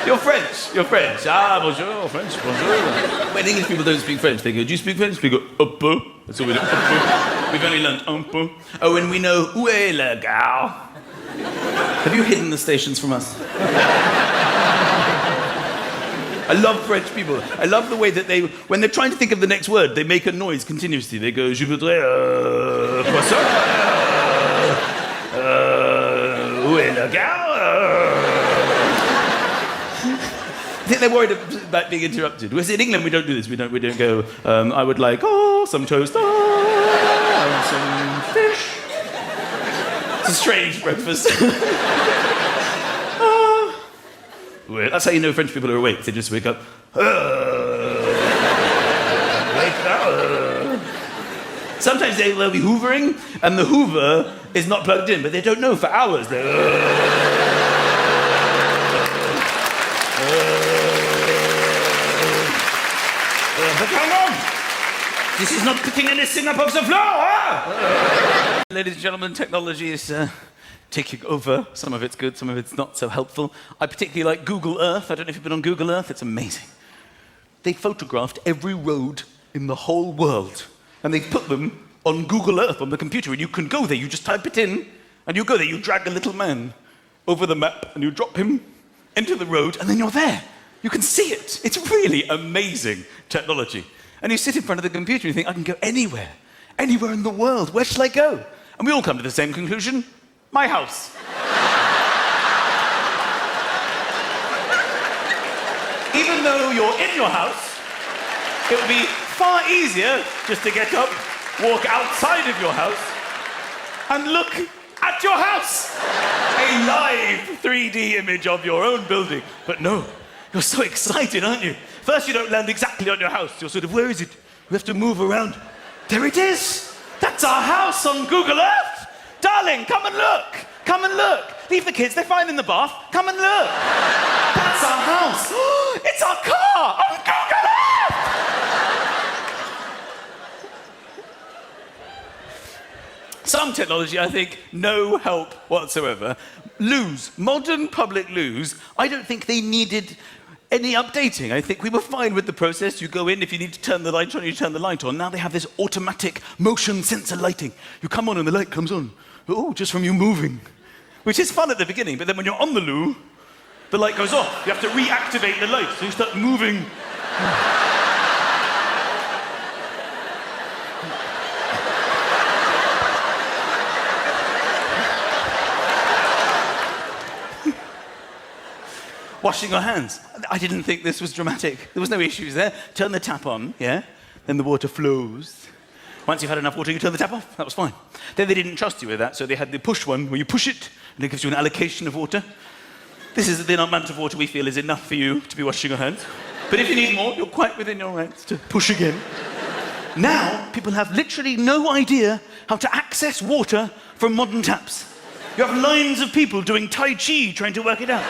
You're French. You're French. Ah, bonjour, French, bonjour. When English people don't speak French, they go, do you speak French? We go, un peu. That's all we do, un peu. We've only learned un peu. Oh, and we know, où est le gare? Have you hidden the stations from us? I love French people. I love the way that they, when they're trying to think of the next word, they make a noise continuously. They go, je voudrais poisson. Où est le gare? I think they're worried about being interrupted. Whereas in England, we don't do this. We don't go, I would like, some toast, and some fish. It's a strange breakfast. That's how you know French people are awake. They just wake up. Wake up. Sometimes they'll be hoovering, and the hoover is not plugged in, but they don't know for hours. They're, but come on! This is not putting anything up off the floor! Ladies and gentlemen, technology is taking over. Some of it's good, some of it's not so helpful. I particularly like Google Earth. I don't know if you've been on Google Earth. It's amazing. They photographed every road in the whole world, and they've put them on Google Earth on the computer, and you can go there. You just type it in, and you go there. You drag a little man over the map, and you drop him into the road, and then you're there. You can see it. It's really amazing technology. And you sit in front of the computer, and you think, I can go anywhere in the world. Where shall I go? And we all come to the same conclusion. My house. Even though you're in your house, it would be far easier just to get up, walk outside of your house, and look at your house. A live 3D image of your own building. But no, you're so excited, aren't you? First, you don't land exactly on your house. You're sort of, where is it? We have to move around. There it is. That's our house on Google Earth. Darling, come and look. Come and look. Leave the kids, they're fine in the bath. Come and look. That's our house. It's our car on Google Earth. Some technology, I think, no help whatsoever. Loos, modern public loos, I don't think they needed any updating. I think we were fine with the process. You go in, if you need to turn the light on, you turn the light on. Now they have this automatic motion sensor lighting. You come on and the light comes on. Oh, just from you moving. Which is fun at the beginning, but then when you're on the loo, the light goes off. You have to reactivate the light, so you start moving. Washing your hands. I didn't think this was dramatic. There was no issues there. Turn the tap on, yeah? Then the water flows. Once you've had enough water, you turn the tap off. That was fine. Then they didn't trust you with that, so they had the push one, where you push it, and it gives you an allocation of water. This is the amount of water we feel is enough for you to be washing your hands. But if you need more, you're quite within your rights to push again. Now, people have literally no idea how to access water from modern taps. You have lines of people doing Tai Chi trying to work it out.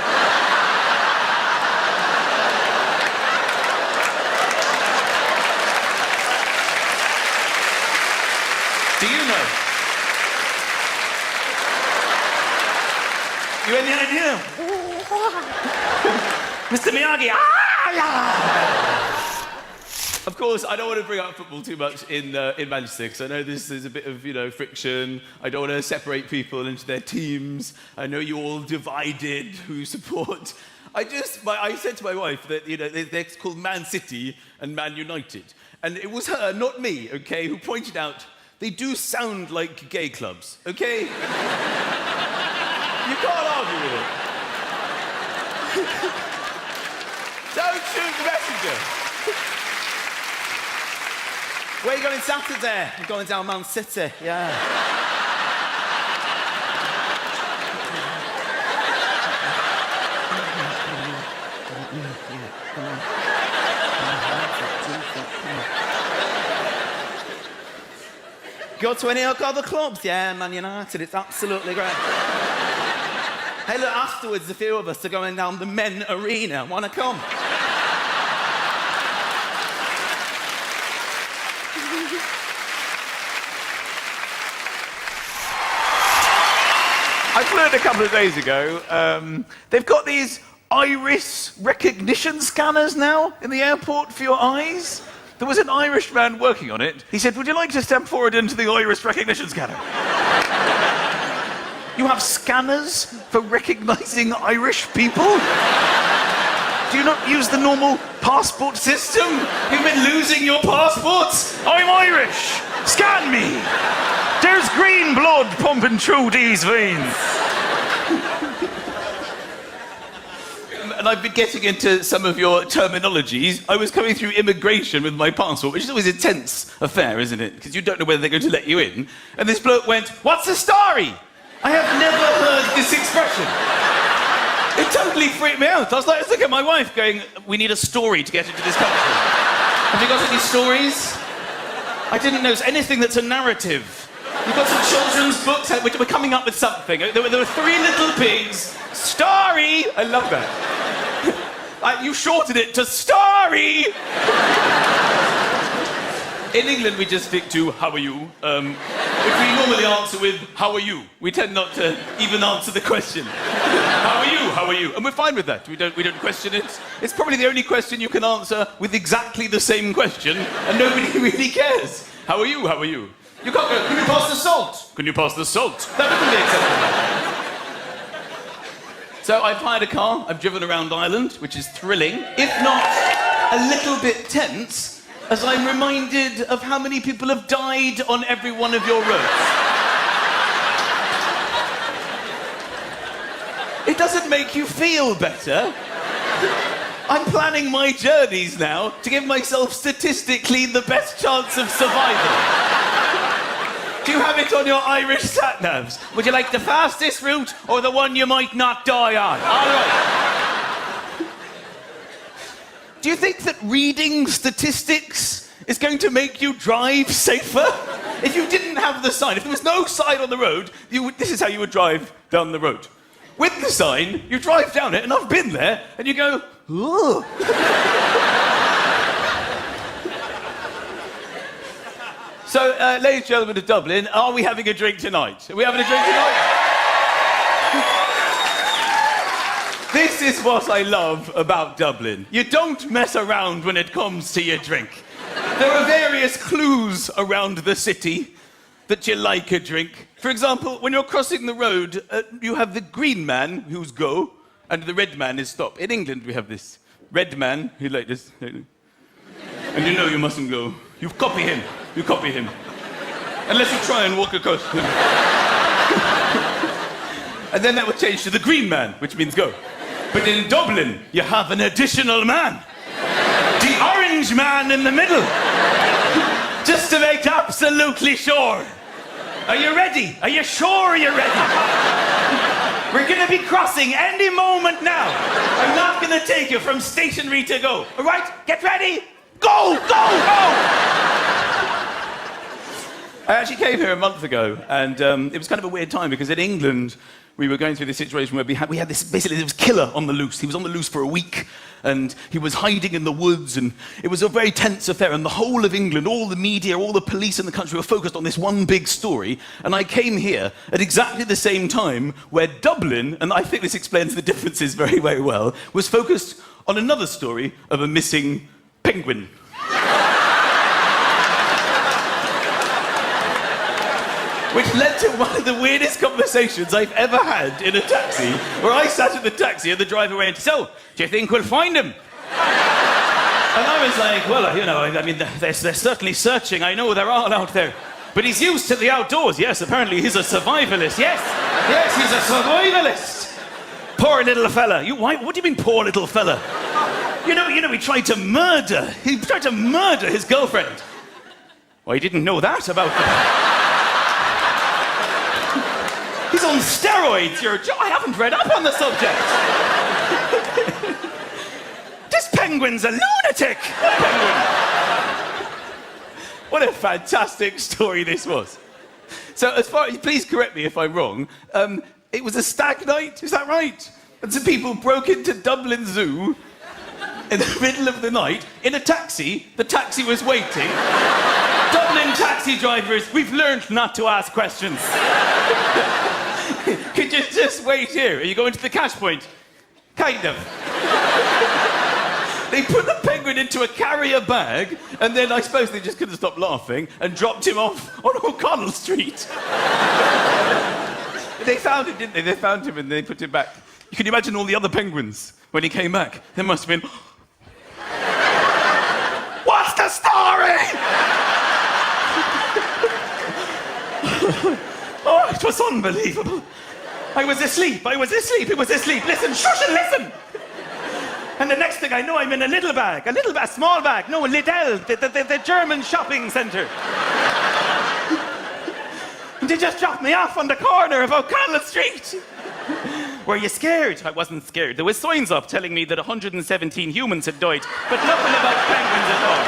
Do you know? You any idea? Mr. Miyagi, Of course, I don't want to bring up football too much in Manchester, because I know this is a bit of, friction. I don't want to separate people into their teams. I know you're all divided who you support. I said to my wife that, they're called Man City and Man United. And it was her, not me, okay, who pointed out they do sound like gay clubs, okay? You can't argue with it. Don't shoot the messenger. Where are you going Saturday? I'm going down Man City, yeah. Go to any of the clubs? Yeah, Man United, it's absolutely great. Hey, look, afterwards, a few of us are going down the men arena. Wanna come? I flew it a couple of days ago. They've got these iris recognition scanners now in the airport for your eyes? There was an Irish man working on it. He said, would you like to step forward into the iris recognition scanner? You have scanners for recognizing Irish people? Do you not use the normal passport system? You've been losing your passports? I'm Irish. Scan me. There's green blood pumping through these veins. And I've been getting into some of your terminologies. I was coming through immigration with my passport, which is always a tense affair, isn't it? Because you don't know whether they're going to let you in. And this bloke went, what's the story? I have never heard this expression. It totally freaked me out. I was like, look at my wife going, we need a story to get into this country. Have you got any stories? I didn't notice anything that's a narrative. You've got some children's books. We're coming up with something. There were three little pigs. Story! I love that. You shortened it to story! In England, we just stick to how are you, which we normally answer with how are you. We tend not to even answer the question. How are you? How are you? And we're fine with that. We don't question it. It's probably the only question you can answer with exactly the same question, and nobody really cares. How are you? How are you? You can't go, can you pass the salt? Can you pass the salt? That wouldn't be acceptable. So I've hired a car, I've driven around Ireland, which is thrilling, if not a little bit tense, as I'm reminded of how many people have died on every one of your roads. It doesn't make you feel better. I'm planning my journeys now to give myself statistically the best chance of survival. Do you have it on your Irish sat-navs? Would you like the fastest route or the one you might not die on? All right. Do you think that reading statistics is going to make you drive safer? If you didn't have the sign, if there was no sign on the road, this is how you would drive down the road. With the sign, you drive down it, and I've been there, and you go, ooh. So, ladies and gentlemen of Dublin, are we having a drink tonight? Are we having a drink tonight? This is what I love about Dublin. You don't mess around when it comes to your drink. There are various clues around the city that you like a drink. For example, when you're crossing the road, you have the green man, who's go, and the red man is stop. In England, we have this red man, who like this. And you know you mustn't go. You copy him. You copy him. Unless you try and walk across him. And then that would change to the green man, which means go. But in Dublin, you have an additional man. The orange man in the middle. Just to make absolutely sure. Are you ready? Are you sure you're ready? We're going to be crossing any moment now. I'm not going to take you from stationary to go. All right? Get ready. Go, go, go! I actually came here a month ago, and it was kind of a weird time because in England we were going through this situation where we had this, basically there was a killer on the loose. He was on the loose for a week, and he was hiding in the woods, and it was a very tense affair, and the whole of England, all the media, all the police in the country were focused on this one big story, and I came here at exactly the same time where Dublin, and I think this explains the differences very, very well, was focused on another story of a missing penguin. Which led to one of the weirdest conversations I've ever had in a taxi, where I sat in the taxi and the driver went, so, do you think we'll find him? And I was like, well, you know, I mean, they're certainly searching. I know they're all out there. But he's used to the outdoors. Yes, apparently he's a survivalist. Yes, he's a survivalist. Poor little fella. What do you mean, poor little fella? You know, he tried to murder. He tried to murder his girlfriend. Well, I didn't know that about him. He's on steroids, I haven't read up on the subject. This penguin's a lunatic. What penguin? What a fantastic story this was. So, please correct me if I'm wrong. It was a stag night, is that right? And some people broke into Dublin Zoo in the middle of the night in a taxi. The taxi was waiting. Dublin taxi drivers, we've learned not to ask questions. Could you just wait here? Are you going to the cash point? Kind of. They put the penguin into a carrier bag, and then I suppose they just couldn't stop laughing and dropped him off on O'Connell Street. They found him, didn't they? They found him and they put him back. You can imagine all the other penguins when he came back. There must have been... What's the story? Oh, it was unbelievable. I was asleep. It was asleep. Listen, shush and listen. And the next thing I know, I'm in a little bag, a small bag. No, Lidl, the German shopping centre. And they just dropped me off on the corner of O'Connell Street. Were you scared? I wasn't scared. There were signs up telling me that 117 humans had died, but nothing about penguins at all.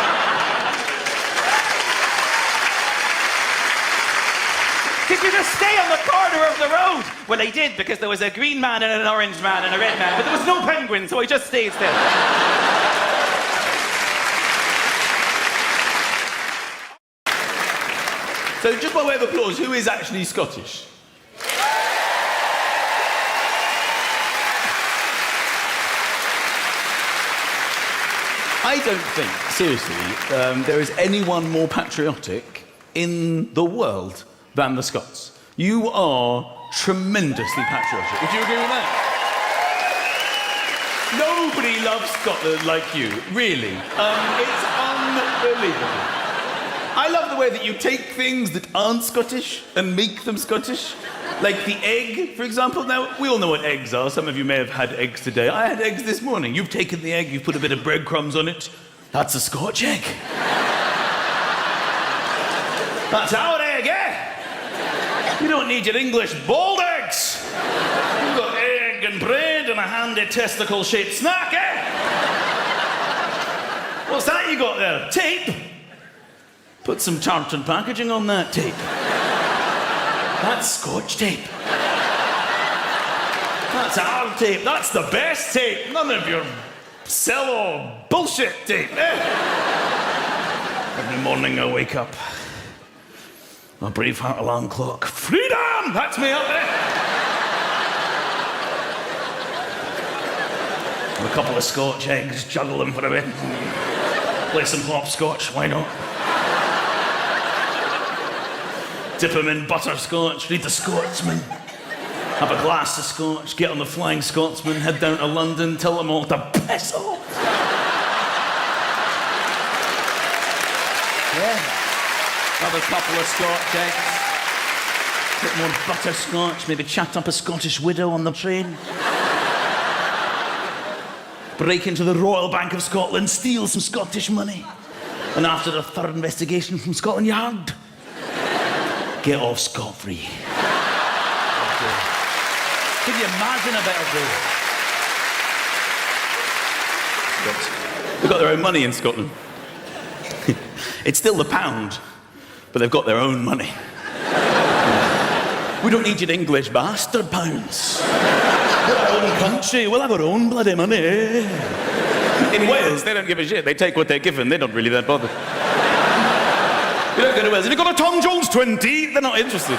Did you just stay on the corner of the road? Well, I did, because there was a green man and an orange man and a red man, but there was no penguin, so I just stayed still. So, just by way of applause, who is actually Scottish? I don't think, seriously, there is anyone more patriotic in the world than the Scots. You are tremendously patriotic. Would you agree with that? Nobody loves Scotland like you, really. It's unbelievable. I love the way that you take things that aren't Scottish and make them Scottish. Like the egg, for example. Now, we all know what eggs are. Some of you may have had eggs today. I had eggs this morning. You've taken the egg, you've put a bit of breadcrumbs on it. That's a Scotch egg. That's our egg, eh? You don't need your English boiled eggs. You've got egg and bread and a handy testicle-shaped snack, eh? What's that you got there? Tape? Put some tartan packaging on that tape. That's Scotch tape. That's our tape. That's the best tape. None of your cello bullshit tape, eh? Every morning I wake up. A Braveheart alarm clock. Freedom! That's me up there. And a couple of Scotch eggs, juggle them for a bit. Play some hopscotch, why not? Dip them in butterscotch, read the Scotsman. Have a glass of scotch, get on the Flying Scotsman, head down to London, tell them all to piss off. Yeah. Have a couple of Scotch eggs. Bit more butterscotch, maybe chat up a Scottish widow on the train. Break into the Royal Bank of Scotland, steal some Scottish money. And after a thorough investigation from Scotland Yard, get off scot-free. Can you imagine a better day? They've got their own money in Scotland. It's still the pound, but they've got their own money. We don't need your English bastard pounds. We're our own country, we'll have our own bloody money. In Wales, they don't give a shit. They take what they're given, they're not really that bothered. You don't go to Wales. Have you got a Tom Jones 20? They're not interested.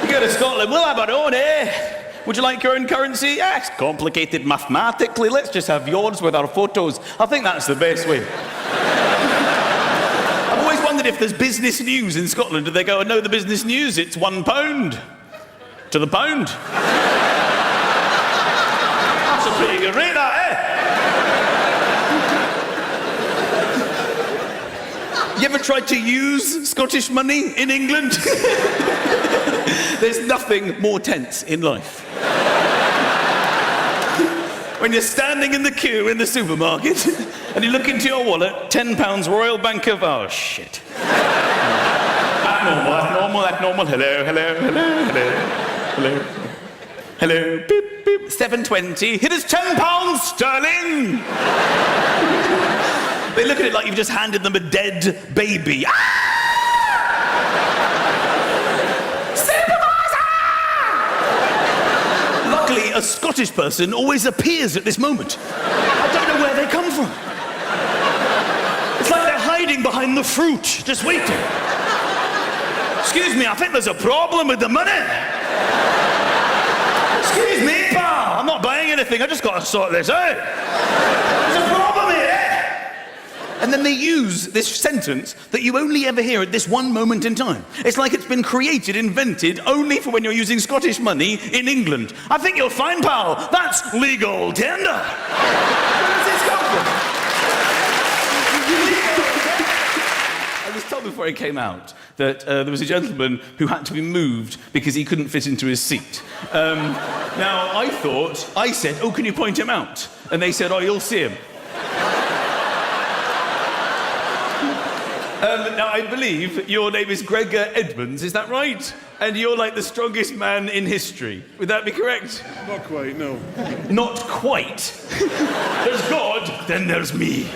You go to Scotland, we'll have our own, eh? Would you like your own currency? Yeah, it's complicated mathematically. Let's just have yours with our photos. I think that's the best way. I've always wondered if there's business news in Scotland. Do they go, no, the business news, it's £1 to the pound. That's a pretty good rate, that, eh? You ever tried to use Scottish money in England? There's nothing more tense in life. When you're standing in the queue in the supermarket and you look into your wallet, £10 Royal Bank of... Oh, shit. That's normal. Hello. Hello. Beep, beep. 7.20. Here is £10 sterling. They look at it like you've just handed them a dead baby. Luckily, a Scottish person always appears at this moment. I don't know where they come from. It's like they're hiding behind the fruit, just waiting. Excuse me, I think there's a problem with the money. Excuse me, pal. I'm not buying anything. I just got to sort this out. There's a problem here. And then they use this sentence that you only ever hear at this one moment in time. It's like it's been created, invented, only for when you're using Scottish money in England. I think you'll find, pal, that's legal tender. Where does this come from? I was told before I came out that there was a gentleman who had to be moved because he couldn't fit into his seat. Now, I said, oh, can you point him out? And they said, oh, you'll see him. Now, I believe your name is Gregor Edmonds, is that right? And you're like the strongest man in history. Would that be correct? Not quite, no. Not quite? There's God, then there's me.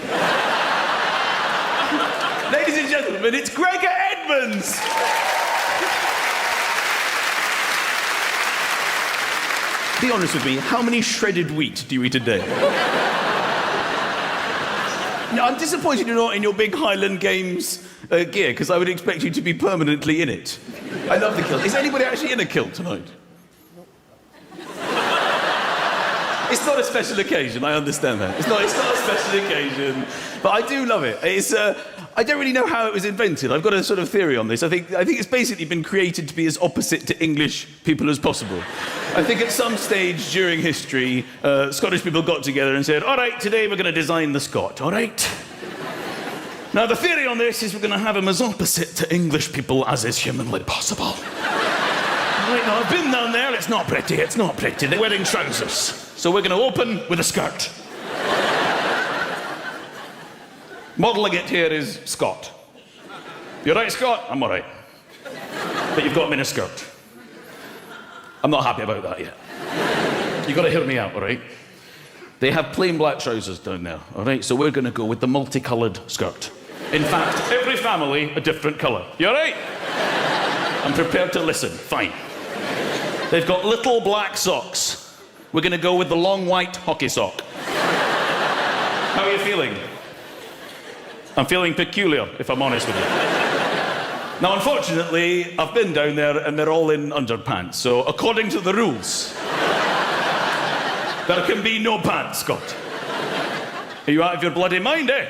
Ladies and gentlemen, it's Gregor Edmonds! Be honest with me, how many shredded wheat do you eat a day? No, I'm disappointed you're not in your big Highland Games gear, because I would expect you to be permanently in it. I love the kilt. Is anybody actually in a kilt tonight? It's not a special occasion, I understand that. It's not a special occasion, but I do love it. I don't really know how it was invented. I've got a sort of theory on this. I think it's basically been created to be as opposite to English people as possible. I think at some stage during history, Scottish people got together and said, all right, today we're going to design the Scot, all right? Now, the theory on this is we're going to have him as opposite to English people as is humanly possible. Right, now, I've been down there, it's not pretty. They're wearing trousers. So we're going to open with a skirt. Modelling it here is Scott. You all right, Scott? I'm all right. But you've got me in a skirt. I'm not happy about that yet. You've got to hear me out, all right? They have plain black trousers down there, all right? So we're going to go with the multicoloured skirt. In fact, every family a different colour. You all right? I'm prepared to listen. Fine. They've got little black socks. We're going to go with the long white hockey sock. How are you feeling? I'm feeling peculiar, if I'm honest with you. Now, unfortunately, I've been down there and they're all in underpants. So, according to the rules, there can be no pants, Scott. Are you out of your bloody mind, eh?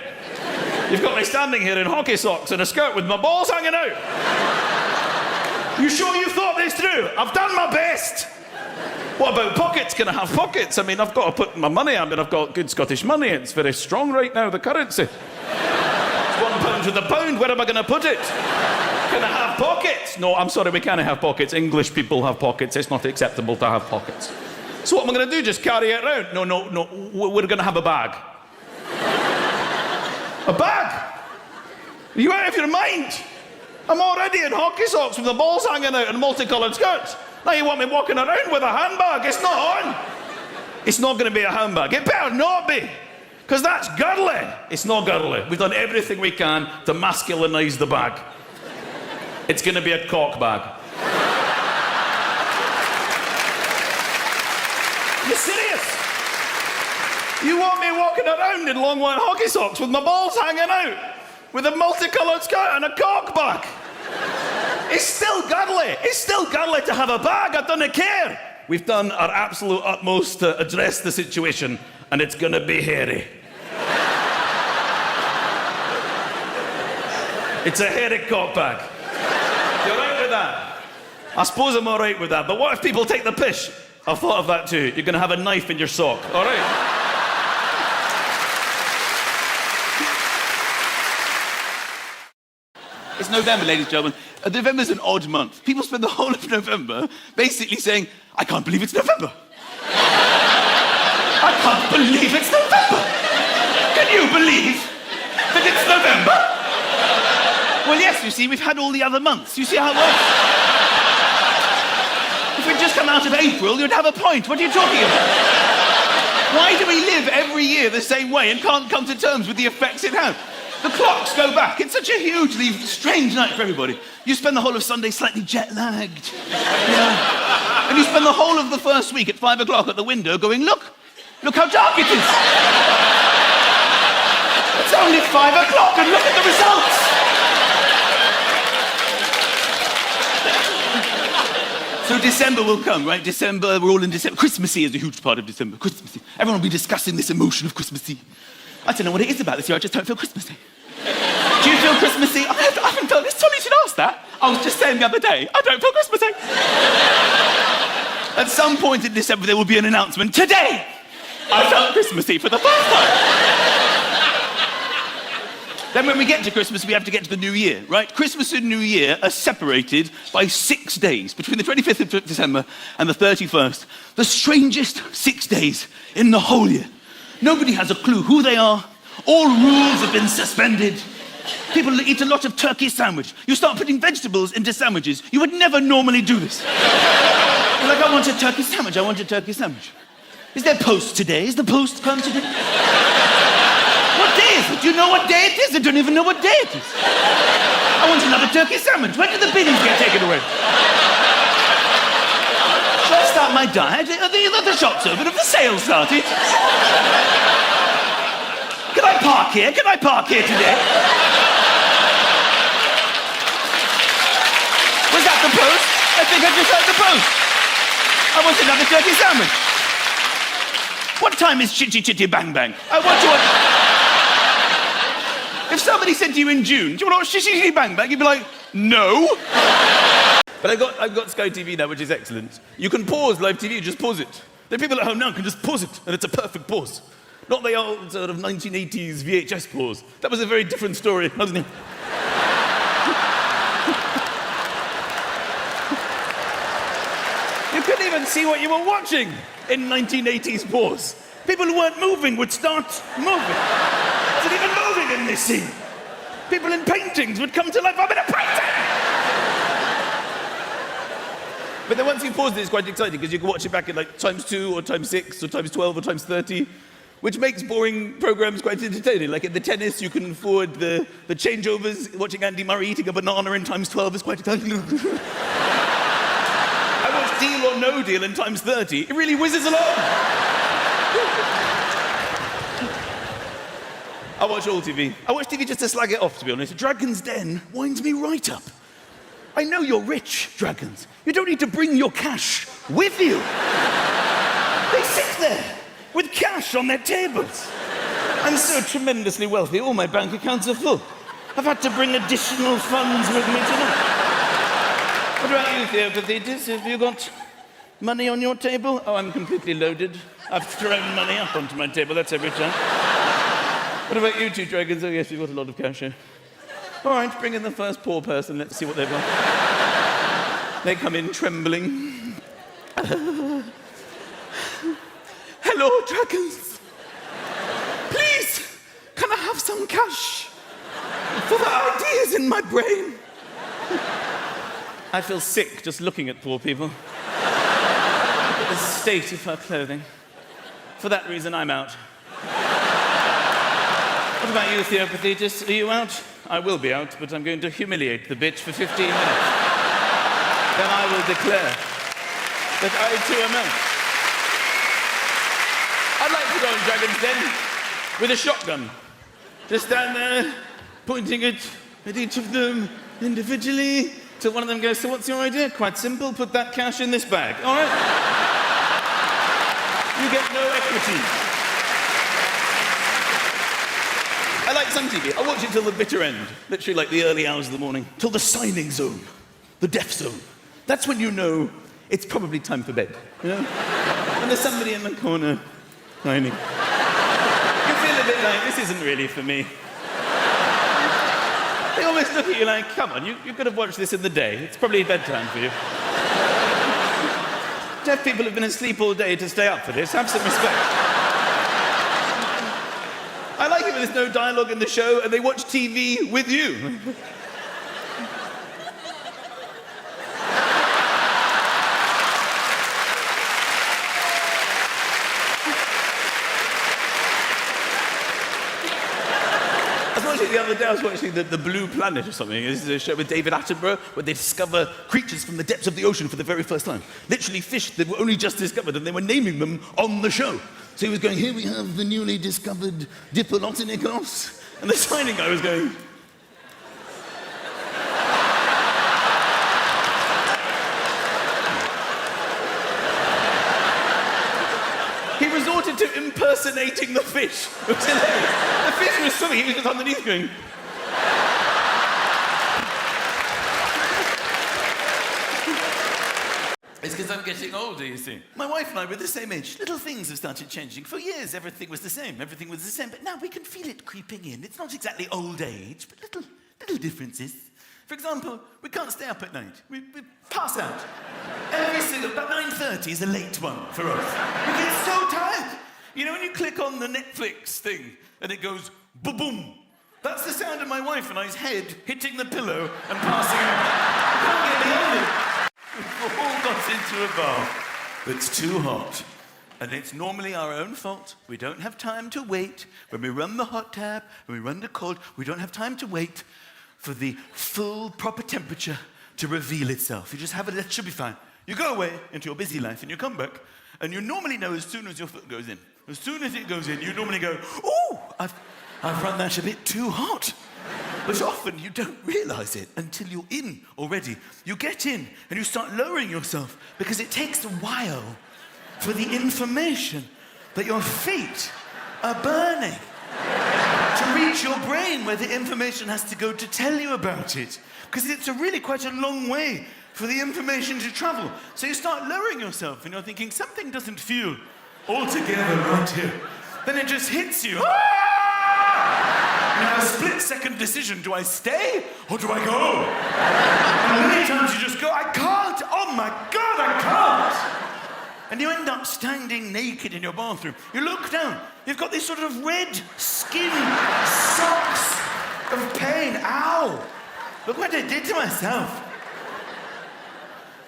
You've got me standing here in hockey socks and a skirt with my balls hanging out. You sure you thought this through? I've done my best. What about pockets? Can I have pockets? I mean, I've got to put my money. I've got good Scottish money. It's very strong right now, the currency. It's £1 to the pound. Where am I going to put it? Can I have pockets? No, I'm sorry, we can't have pockets. English people have pockets. It's not acceptable to have pockets. So what am I going to do? Just carry it around? No. We're going to have a bag. A bag? Are you out of your mind? I'm already in hockey socks with the balls hanging out and multicoloured skirts. Now you want me walking around with a handbag? It's not on. It's not going to be a handbag. It better not be. Because that's girdly. It's not girdly. We've done everything we can to masculinise the bag. It's going to be a cock bag. You serious? You want me walking around in long white hockey socks with my balls hanging out? With a multicoloured skirt and a cock bag? It's still girdly. It's still girdly to have a bag. I don't care. We've done our absolute utmost to address the situation, and it's going to be hairy. It's a hairy cock bag. You all right with that? I suppose I'm all right with that, but what if people take the piss? I've thought of that too. You're going to have a knife in your sock, all right? It's November, ladies and gentlemen. November's an odd month. People spend the whole of November basically saying, I can't believe it's November. I can't believe it's November. Can you believe that it's November? Well, yes, you see, we've had all the other months. You see how it works? If we'd just come out of April, you'd have a point. What are you talking about? Why do we live every year the same way and can't come to terms with the effects it has? The clocks go back. It's such a hugely strange night for everybody. You spend the whole of Sunday slightly jet-lagged. Yeah. And you spend the whole of the first week at 5 o'clock at the window going, look how dark it is. It's only 5 o'clock and look at the results. So December will come, right? December, we're all in December. Christmassy is a huge part of December. Christmassy. Everyone will be discussing this emotion of Christmassy. I don't know what it is about this year, I just don't feel Christmassy. Do you feel Christmassy? I haven't felt this. Sorry, you should ask that. I was just saying the other day, I don't feel Christmassy. At some point in December, there will be an announcement. Today, I felt Christmassy for the first time. Then when we get to Christmas, we have to get to the New Year, right? Christmas and New Year are separated by 6 days, between the 25th of December and the 31st. The strangest 6 days in the whole year. Nobody has a clue who they are. All rules have been suspended. People eat a lot of turkey sandwich. You start putting vegetables into sandwiches. You would never normally do this. You're like, I want a turkey sandwich, I want a turkey sandwich. Is there post today? Is the post come today? What day is it? Do you know what day it is? I don't even know what day it is. I want another turkey sandwich. When did the biddies get taken away? Shall I start my diet? Are the shops open? Have the sales started? Can I park here? Can I park here today? Was that the post? I think I just heard the post. I want another turkey sandwich. What time is Chitty Chitty Bang Bang? I want to watch... If somebody said to you in June, do you want to watch Chitty Chitty Bang Bang? You'd be like, no. But I've got Sky TV now, which is excellent. You can pause live TV, just pause it. The people at home now can just pause it, and it's a perfect pause. Not the old sort of 1980s VHS pause. That was a very different story, wasn't it? You couldn't even see what you were watching in 1980s pause. People who weren't moving would start moving. Wasn't even moving in this scene. People in paintings would come to life. I'm in a painting! But then once you pause it, it's quite exciting because you can watch it back at like ×2 or ×6 or ×12 or ×30, which makes boring programs quite entertaining. Like at the tennis, you can forward the changeovers. Watching Andy Murray eating a banana in ×12 is quite exciting. I watched Deal or No Deal in ×30. It really whizzes along. I watch all TV. I watch TV just to slag it off, to be honest. Dragon's Den winds me right up. I know you're rich, dragons. You don't need to bring your cash with you. They sit there with cash on their tables. I'm so tremendously wealthy, all my bank accounts are full. I've had to bring additional funds with me tonight. What about you, Theopathetus? Have you got money on your table? Oh, I'm completely loaded. I've thrown money up onto my table, that's every time. What about you two dragons? Oh yes, you've got a lot of cash here. All right, bring in the first poor person, let's see what they've got. They come in trembling. Hello, dragons. Please, can I have some cash for the ideas in my brain? I feel sick just looking at poor people. Look at the state of her clothing. For that reason, I'm out. What about you, Theopathetus? Are you out? I will be out, but I'm going to humiliate the bitch for 15 minutes. Then I will declare that I too am out. I'd like to go on Dragon's Den with a shotgun. Just stand there, pointing it at each of them individually, till one of them goes, so what's your idea? Quite simple, put that cash in this bag. All right? You get no equity. I like some TV. I watch it till the bitter end, literally like the early hours of the morning, till the signing zone, the death zone. That's when you know it's probably time for bed, you know? And there's somebody in the corner signing. You feel a bit like, this isn't really for me. They almost look at you like, come on, you could have watched this in the day. It's probably bedtime for you. Deaf people have been asleep all day to stay up for this. Have some respect. I like it when there's no dialogue in the show and they watch TV with you. The other day I was watching the Blue Planet or something. This is a show with David Attenborough where they discover creatures from the depths of the ocean for the very first time. Literally fish that were only just discovered, and they were naming them on the show. So he was going, here we have the newly discovered Diplodocus. And the signing guy was going... him impersonating the fish. It was hilarious. The fish was swimming, he was just underneath going... It's because I'm getting older, you see. My wife and I were the same age. Little things have started changing. For years, everything was the same. But now we can feel it creeping in. It's not exactly old age, but little differences. For example, we can't stay up at night. We pass out. Every single... About 9:30 is a late one for us. We get so tired. You know when you click on the Netflix thing and it goes boom? That's the sound of my wife and I's head hitting the pillow and passing out. We can't get beyond it. We've all got into a bath that's too hot. And it's normally our own fault. We don't have time to wait. When we run the hot tap, when we run the cold, we don't have time to wait for the full, proper temperature to reveal itself. You just have it, that should be fine. You go away into your busy life and you come back, and you normally know as soon as your foot goes in. As soon as it goes in, you normally go, "Ooh, I've run that a bit too hot." But often you don't realise it until you're in already. You get in and you start lowering yourself because it takes a while for the information that your feet are burning to reach your brain where the information has to go to tell you about it. Because it's really quite a long way for the information to travel. So you start lowering yourself and you're thinking, something doesn't feel altogether right here. Then it just hits you. You have a split-second decision. Do I stay or do I go? And many times you just go, I can't. Oh my God, I can't. And you end up standing naked in your bathroom. You look down. You've got these sort of red skin socks of pain. Ow. Look what I did to myself.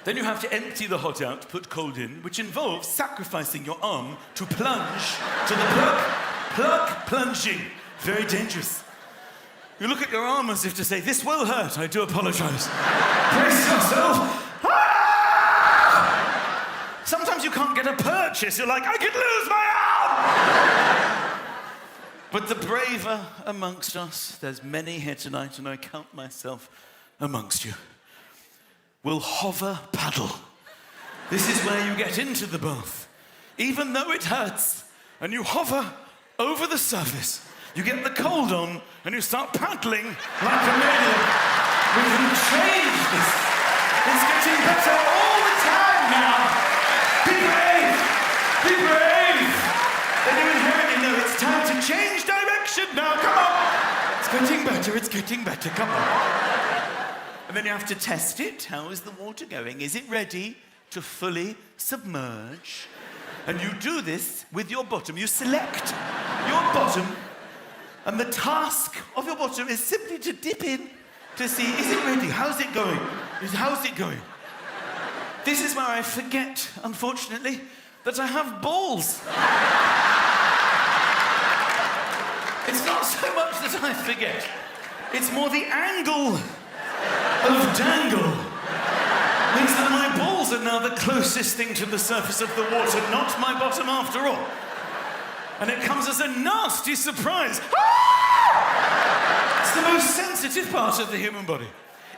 Then you have to empty the hot out, put cold in, which involves sacrificing your arm to plunge to the plug. Plug plunging. Very dangerous. You look at your arm as if to say, this will hurt, I do apologise. Brace yourself. Ah! Sometimes you can't get a purchase. You're like, I could lose my arm! But the braver amongst us, there's many here tonight, and I count myself amongst you, will hover paddle. This is where you get into the bath. Even though it hurts, and you hover over the surface, you get the cold on, and you start paddling like a maniac. We can change this. It's getting better all the time now. Be brave! Be brave! Then you inherently know it's time to change direction now. Come on! It's getting better, come on. And then you have to test it. How is the water going? Is it ready to fully submerge? And you do this with your bottom. You select your bottom, and the task of your bottom is simply to dip in to see, is it ready? How's it going? How's it going? This is where I forget, unfortunately, that I have balls. It's not so much that I forget. It's more the angle of dangle means that my balls are now the closest thing to the surface of the water, not my bottom after all. And it comes as a nasty surprise. Ah! It's the most sensitive part of the human body.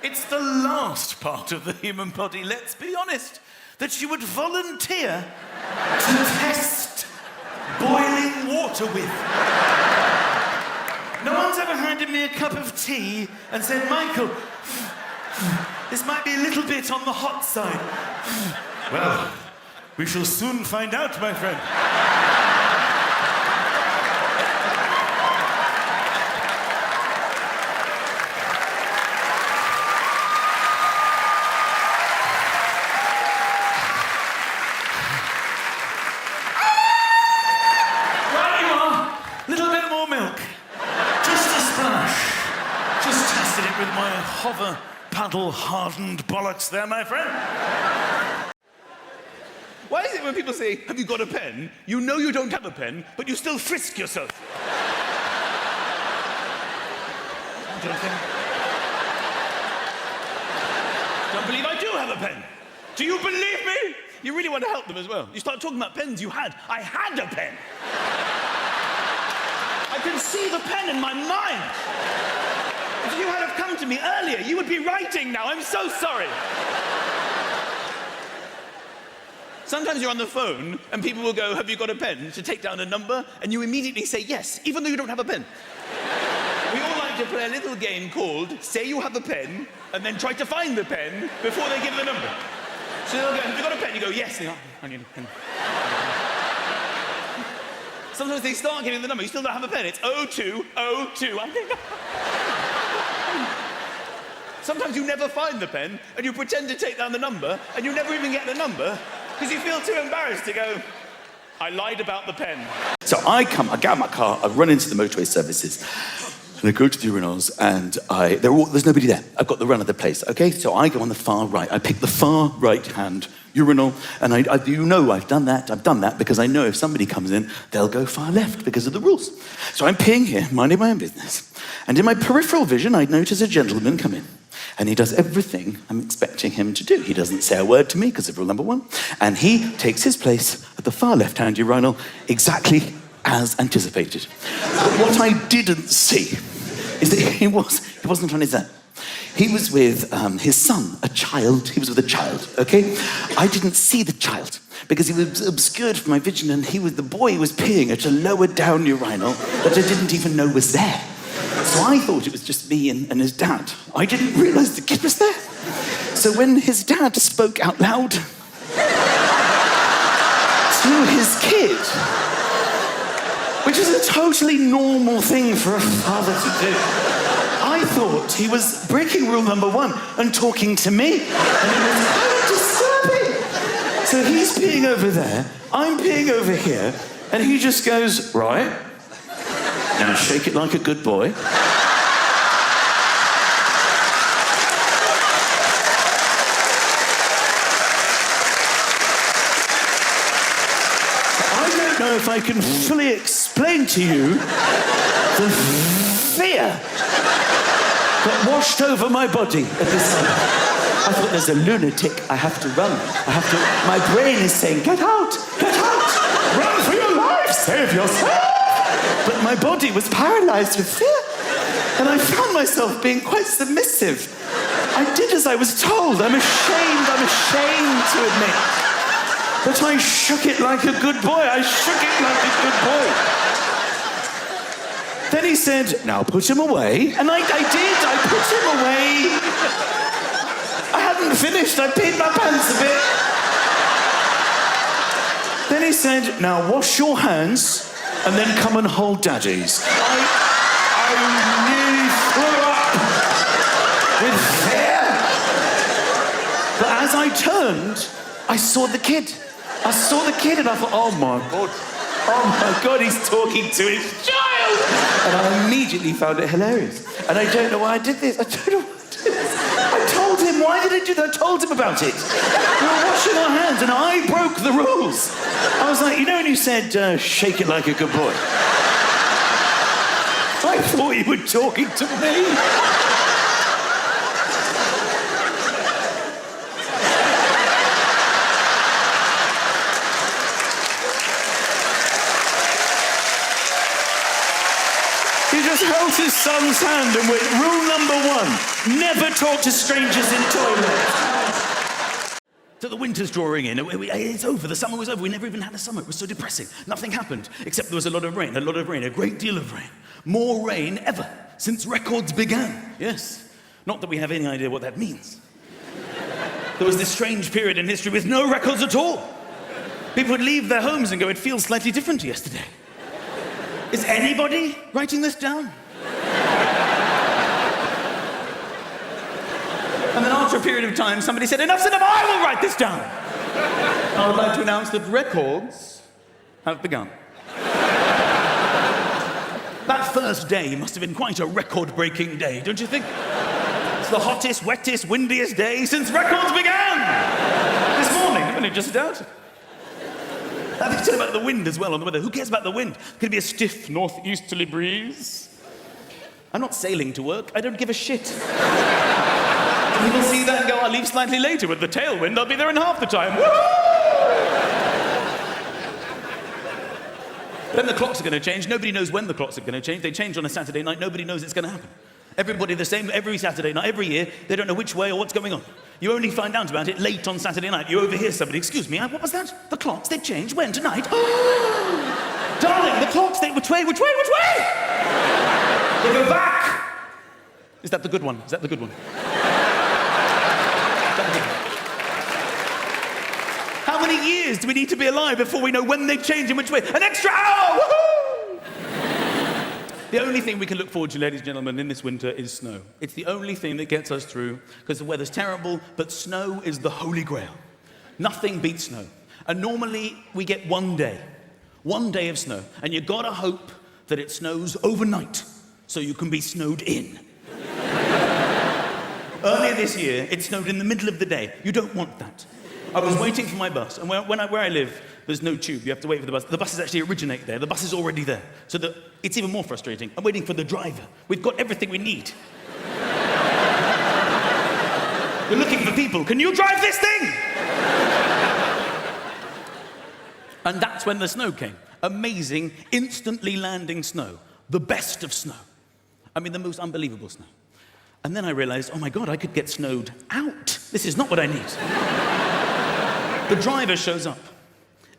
It's the last part of the human body, let's be honest, that you would volunteer to test boiling water with. No one's ever handed me a cup of tea and said, Michael, this might be a little bit on the hot side. Well, we shall soon find out, my friend. With my hover paddle hardened bollocks there, my friend. Why is it when people say, have you got a pen? You know you don't have a pen, but you still frisk yourself. Don't believe I do have a pen. Do you believe me? You really want to help them as well. You start talking about pens I had a pen. I can see the pen in my mind. If you had have come to me earlier, you would be writing now. I'm so sorry. Sometimes you're on the phone and people will go, have you got a pen, to take down a number, and you immediately say yes, even though you don't have a pen. We all like to play a little game called say you have a pen, and then try to find the pen before they give the number. So they'll go, have you got a pen? You go, yes. They go, I need a pen. Sometimes they start giving the number, you still don't have a pen. It's 0202. Sometimes you never find the pen, and you pretend to take down the number, and you never even get the number, because you feel too embarrassed to go, I lied about the pen. So I get out of my car, I run into the motorway services, and I go to the urinals, and there's nobody there. I've got the run of the place, okay? So I go on the far right. I pick the far right-hand urinal, and I've done that, because I know if somebody comes in, they'll go far left because of the rules. So I'm peeing here, minding my own business, and in my peripheral vision, I notice a gentleman come in. And he does everything I'm expecting him to do. He doesn't say a word to me because of rule number 1. And he takes his place at the far left-hand urinal exactly as anticipated. But what I didn't see is that he wasn't on his own. He was with his son, a child. He was with a child, okay? I didn't see the child because he was obscured from my vision, and the boy was peeing at a lower down urinal that I didn't even know was there. So I thought it was just me and his dad. I didn't realise the kid was there. So when his dad spoke out loud to his kid, which is a totally normal thing for a father to do, I thought he was breaking rule number 1 and talking to me. And it was quite disturbing. So he's peeing over there, I'm peeing over here, and he just goes, right, now shake it like a good boy. I don't know if I can fully explain to you the fear that washed over my body at this moment. I thought, there's a lunatic, I have to run. My brain is saying, get out, run for your life, save yourself. But my body was paralyzed with fear, and I found myself being quite submissive. I did as I was told. I'm ashamed to admit. But I shook it like a good boy. Then he said, now put him away. And I did, I put him away. I hadn't finished, I peed my pants a bit. Then he said, now wash your hands, and then come and hold Daddy's. I nearly threw up with fear. But as I turned, I saw the kid. And I thought, oh my God, he's talking to his child. And I immediately found it hilarious. And I don't know why I did this. I told him, why did I do that? I told him about it. We were washing our hands, and I broke the rules. I was like, when you said, shake it like a good boy? I thought you were talking to me. He just held his son's hand and went, rule number 1, never talk to strangers in toilets. So the winter's drawing in. It's over. The summer was over. We never even had a summer. It was so depressing. Nothing happened, except there was a lot of rain, a great deal of rain. More rain ever since records began. Yes. Not that we have any idea what that means. There was this strange period in history with no records at all. People would leave their homes and go, it feels slightly different to yesterday. Is anybody writing this down? And then after a period of time, somebody said, enough's enough, I will write this down. I would like to announce that records have begun. That first day must have been quite a record-breaking day, don't you think? It's the hottest, wettest, windiest day since records began! This morning, I've only just started. I think it's about the wind as well, on the weather. Who cares about the wind? Could it be a stiff northeasterly breeze? I'm not sailing to work. I don't give a shit. People see that and go, I'll leave slightly later with the tailwind. I'll be there in half the time. Woo! Then the clocks are going to change. Nobody knows when the clocks are going to change. They change on a Saturday night. Nobody knows it's going to happen. Everybody the same every Saturday night, every year. They don't know which way or what's going on. You only find out about it late on Saturday night. You overhear somebody, excuse me, what was that? The clocks, they changed. When? Tonight? Oh! Darling, the clocks, which way? They go back! Is that the good one? Is that the good one? How many years do we need to be alive before we know when they change and which way? An extra hour! Woohoo! The only thing we can look forward to, ladies and gentlemen, in this winter is snow. It's the only thing that gets us through, because the weather's terrible, but snow is the holy grail. Nothing beats snow. And normally we get one day of snow, and you've got to hope that it snows overnight so you can be snowed in. Earlier this year, it snowed in the middle of the day. You don't want that. I was waiting for my bus, and where I live, there's no tube. You have to wait for the bus. The buses actually originate there. The bus is already there. So it's even more frustrating. I'm waiting for the driver. We've got everything we need. We're looking for people. Can you drive this thing? And that's when the snow came. Amazing, instantly landing snow. The best of snow. I mean, the most unbelievable snow. And then I realized, oh my God, I could get snowed out. This is not what I need. The driver shows up.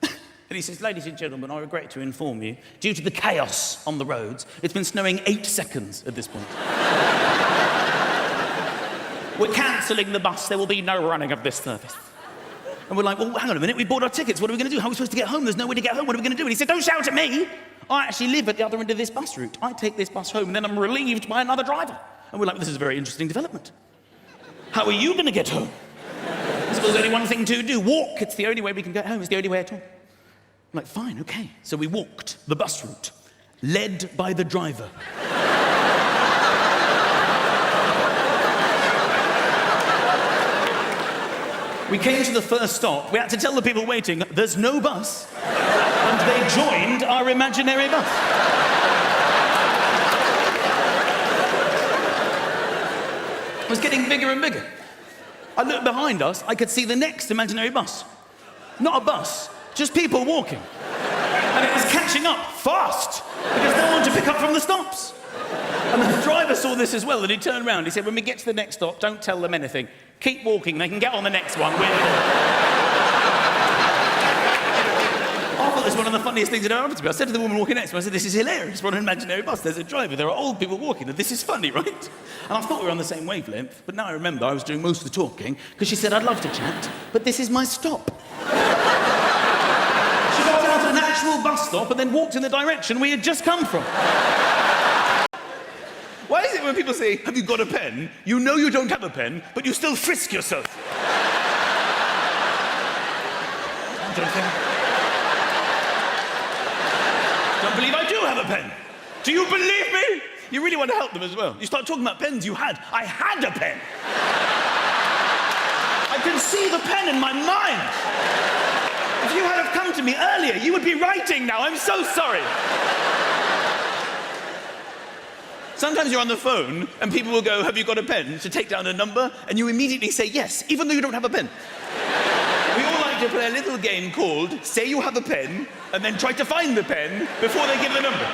And he says, ladies and gentlemen, I regret to inform you, due to the chaos on the roads, it's been snowing 8 seconds at this point. We're cancelling the bus. There will be no running of this service. And we're like, well, hang on a minute. We bought our tickets. What are we going to do? How are we supposed to get home? There's no way to get home. What are we going to do? And he said, don't shout at me. I actually live at the other end of this bus route. I take this bus home, and then I'm relieved by another driver. And we're like, this is a very interesting development. How are you going to get home? So there's only one thing to do. Walk. It's the only way we can get home. It's the only way at all. I'm like, fine, okay. So we walked the bus route, led by the driver. We came to the first stop. We had to tell the people waiting, there's no bus. And they joined our imaginary bus. It was getting bigger and bigger. I looked behind us, I could see the next imaginary bus. Not a bus, just people walking. And it was catching up fast, because no one to pick up from the stops. And the driver saw this as well, and he turned around. He said, when we get to the next stop, don't tell them anything. Keep walking, they can get on the next one. I thought this was one of the funniest things that ever happened to me. I said to the woman walking next to me, I said, this is hilarious. We're on an imaginary bus. There's a driver. There are old people walking. And this is funny, right? And I thought we were on the same wavelength, but now I remember I was doing most of the talking, because she said, I'd love to chat, but this is my stop. She got out of an actual bus stop and then walked in the direction we had just come from. Why is it when people say, have you got a pen? You know you don't have a pen, but you still frisk yourself. Don't believe I do have a pen. Do you believe me? You really want to help them as well. You start talking about pens you had. I had a pen. I can see the pen in my mind. If you had have come to me earlier, you would be writing now. I'm so sorry. Sometimes you're on the phone and people will go, have you got a pen, to take down a number, and you immediately say yes, even though you don't have a pen. We all like to play a little game called say you have a pen, and then try to find the pen before they give the number.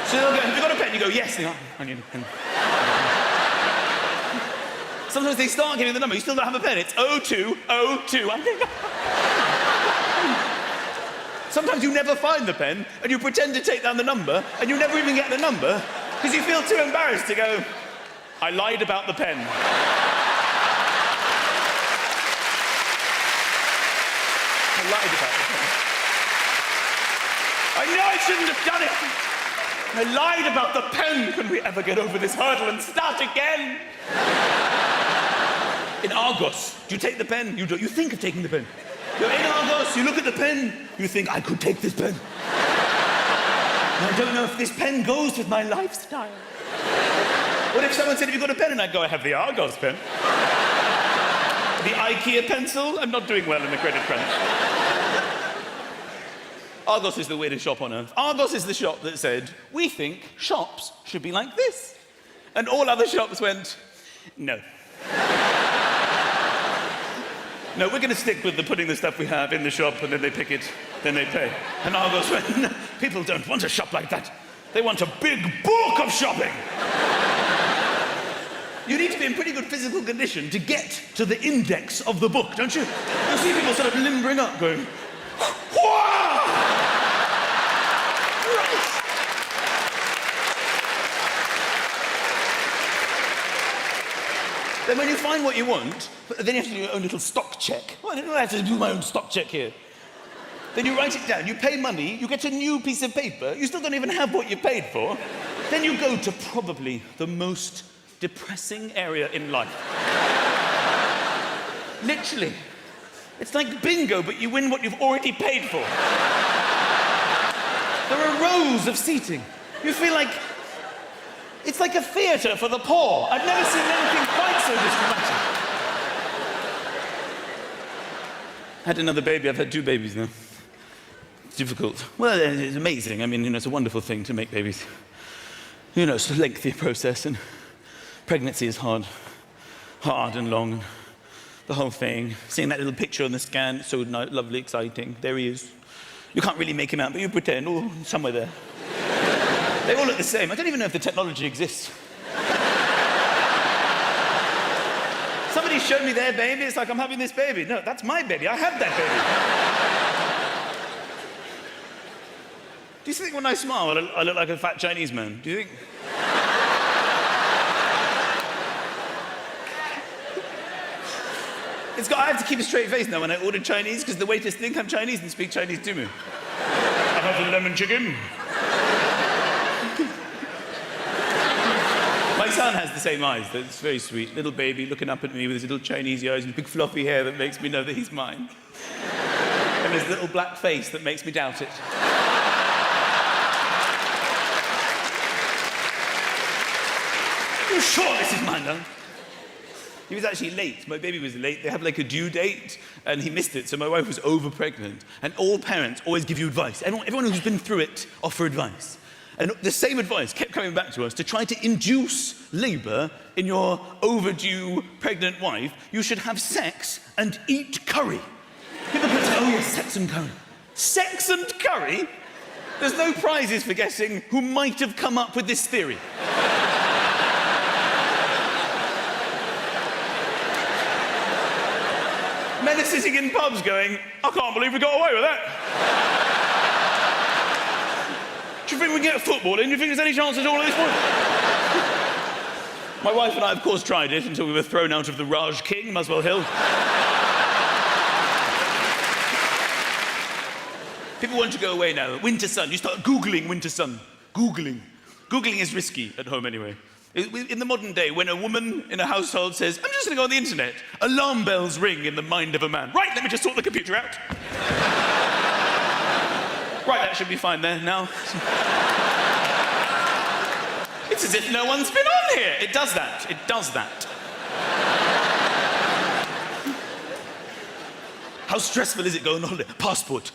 So they'll go, have you got a pen? You go, yes. They go, I need a pen. Sometimes they start giving the number, you still don't have a pen. It's 0202. Sometimes you never find the pen, and you pretend to take down the number, and you never even get the number, because you feel too embarrassed to go, I lied about the pen. I lied about the pen. I know I shouldn't have done it. I lied about the pen. Can we ever get over this hurdle and start again? In Argos, do you take the pen? You don't. You think of taking the pen. You're in Argos, you look at the pen, you think, I could take this pen. I don't know if this pen goes with my lifestyle. What if someone said, have you got a pen? And I'd go, I have the Argos pen. The IKEA pencil? I'm not doing well in the credit crunch. Argos is the weirdest shop on earth. Argos is the shop that said, we think shops should be like this. And all other shops went, no. No, we're going to stick with putting the stuff we have in the shop, and then they pick it, then they pay. And Argos went, no, people don't want a shop like that. They want a big book of shopping. You need to be in pretty good physical condition to get to the index of the book, don't you? You see people sort of limbering up, going, "Whoa!" Right. Then when you find what you want, then you have to do your own little stock check. Well, I don't have to do my own stock check here. Then you write it down, you pay money, you get a new piece of paper, you still don't even have what you paid for. Then you go to probably the most depressing area in life. Literally. It's like bingo, but you win what you've already paid for. There are rows of seating. You feel like it's like a theatre for the poor. I've never seen anything quite so dramatic. I had another baby. I've had 2 babies now. It's difficult. Well, it's amazing. I mean, you know, it's a wonderful thing to make babies. You know, it's a lengthy process, and pregnancy is hard and long. The whole thing. Seeing that little picture on the scan, so lovely, exciting. There he is. You can't really make him out, but you pretend, oh, somewhere there. They all look the same. I don't even know if the technology exists. Somebody showed me their baby. It's like, I'm having this baby. No, that's my baby. I have that baby. Do you think when I smile, I look like a fat Chinese man? Do you think? I have to keep a straight face now when I order Chinese, because the waiters think I'm Chinese and speak Chinese to me. I have the lemon chicken. My son has the same eyes. That's very sweet. Little baby looking up at me with his little Chinese eyes and big fluffy hair that makes me know that he's mine. And his little black face that makes me doubt it. You sure this is mine, though? He was actually late. My baby was late. They had like a due date, and he missed it, so my wife was over-pregnant. And all parents always give you advice. Everyone who's been through it offer advice. And the same advice kept coming back to us. To try to induce labour in your overdue pregnant wife, you should have sex and eat curry. People could say, oh yes, sex and curry. Sex and curry? There's no prizes for guessing who might have come up with this theory. Men are sitting in pubs going, I can't believe we got away with that. Do you think we can get football in? Do you think there's any chance at all at this point? My wife and I, of course, tried it until we were thrown out of the Raj King, Muswell Hill. People want to go away now. Winter sun. You start Googling winter sun. Googling. Googling is risky at home anyway. In the modern day, when a woman in a household says, I'm just going to go on the internet, alarm bells ring in the mind of a man. Right, let me just sort the computer out. Right, that should be fine there now. It's as if no one's been on here. It does that. It does that. How stressful is it going on holiday? Passport.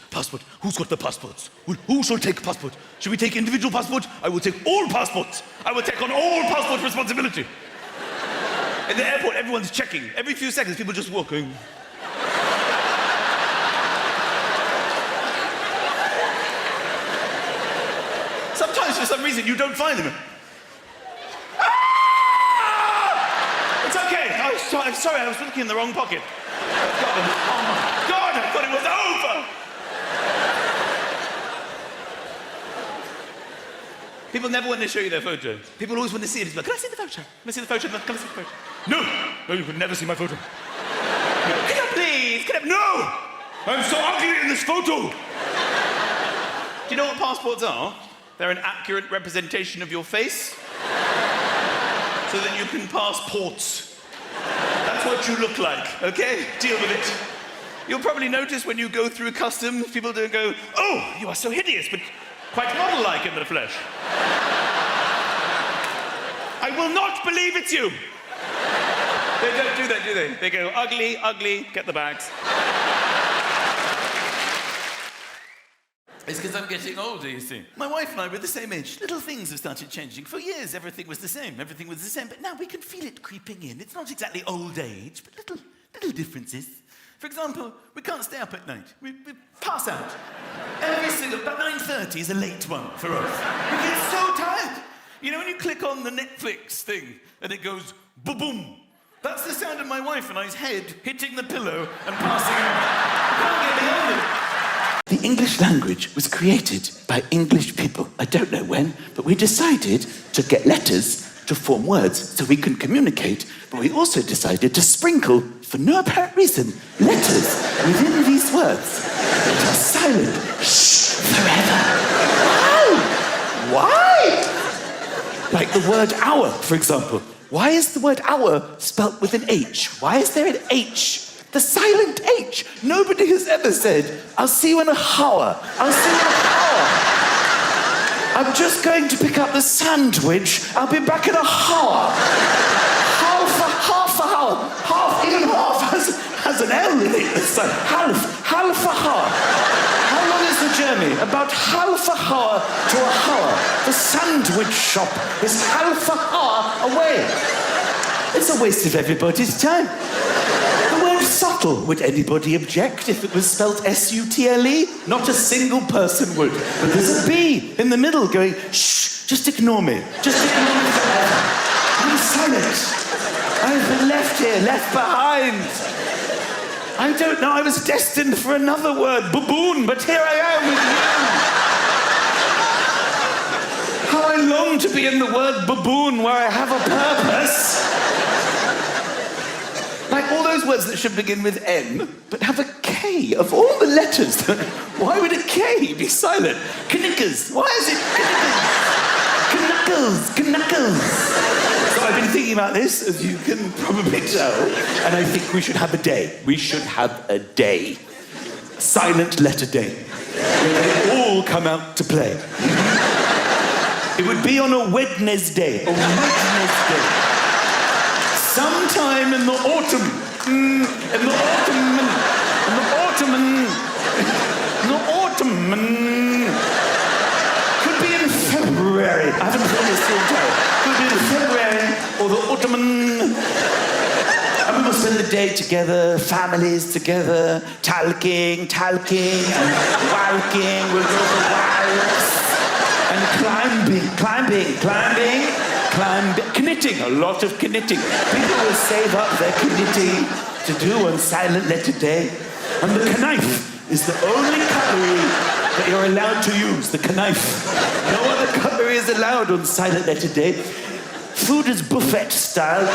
Who's got the passports? Who shall take passport? Should we take individual passport? I will take all passports. I will take on all passport responsibility. In the airport, everyone's checking. Every few seconds, people just walk going. Sometimes, for some reason, you don't find them. Ah! It's okay. I'm sorry, I was looking in the wrong pocket. I've got them. Oh my God, I thought it was over! People never want to show you their photo. People always want to see it. It's like, can I see the photo? Can I see the photo? Can I see the photo? No! No, you can never see my photo. Can I please? No! I'm so ugly in this photo! Do you know what passports are? They're an accurate representation of your face, so that you can pass ports. That's what you look like, okay? Deal with it. You'll probably notice when you go through customs, people don't go, oh, you are so hideous, but quite model-like in the flesh. I will not believe it's you. They don't do that, do they? They go, ugly, ugly, get the bags. It's because I'm getting older, you see. My wife and I were the same age. Little things have started changing. For years, everything was the same. Everything was the same. But now we can feel it creeping in. It's not exactly old age, but little differences. For example, we can't stay up at night. We pass out. Every single... About 9:30 is a late one for us. We get so tired. You know, when you click on the Netflix thing, and it goes Ba-boom. That's the sound of my wife and I's head hitting the pillow and passing out. I can't get beyond it. The English language was created by English people. I don't know when, but we decided to get letters to form words so we can communicate, but we also decided to sprinkle, for no apparent reason, letters within these words that are silent. Shh, forever. Why? Like the word hour, for example. Why is the word hour spelt with an H? Why is there an H? The silent H. Nobody has ever said, I'll see you in a hour. I'll see you in a hour. I'm just going to pick up the sandwich. I'll be back in a hour. Half a hour. Half, even half has an L in it. It's like half a hour. How long is the journey? About half a hour to a hour. The sandwich shop is half a hour away. It's a waste of everybody's time. The word subtle, would anybody object if it was spelt S-U-T-L-E? Not a single person would. But there's a B in the middle going, shh, just ignore me. Just ignore me forever. I'm silent. I've been left here, left behind. I don't know, I was destined for another word, baboon, but here I am with you. How I long to be in the word baboon where I have a purpose. Like all those words that should begin with N, but have a K of all the letters. Why would a K be silent? Knickers. Why is it knickers? Knuckles. So I've been thinking about this, as you can probably tell, and I think we should have a day. We should have a day. Silent letter day. Where they all come out to play. It would be on a Wednesday. A Wednesday. Sometime in the autumn. In the autumn. Could be in February. I haven't promised the entire. Could be in February or the autumn. And we will spend the day together, families together, talking, and walking. We'll go for walks. And climbing. Knitting, a lot of knitting. People will save up their knitting to do on Silent Letter Day. And the knife is the only cutlery that you're allowed to use, the knife. No other cutlery is allowed on Silent Letter Day. Food is buffet style.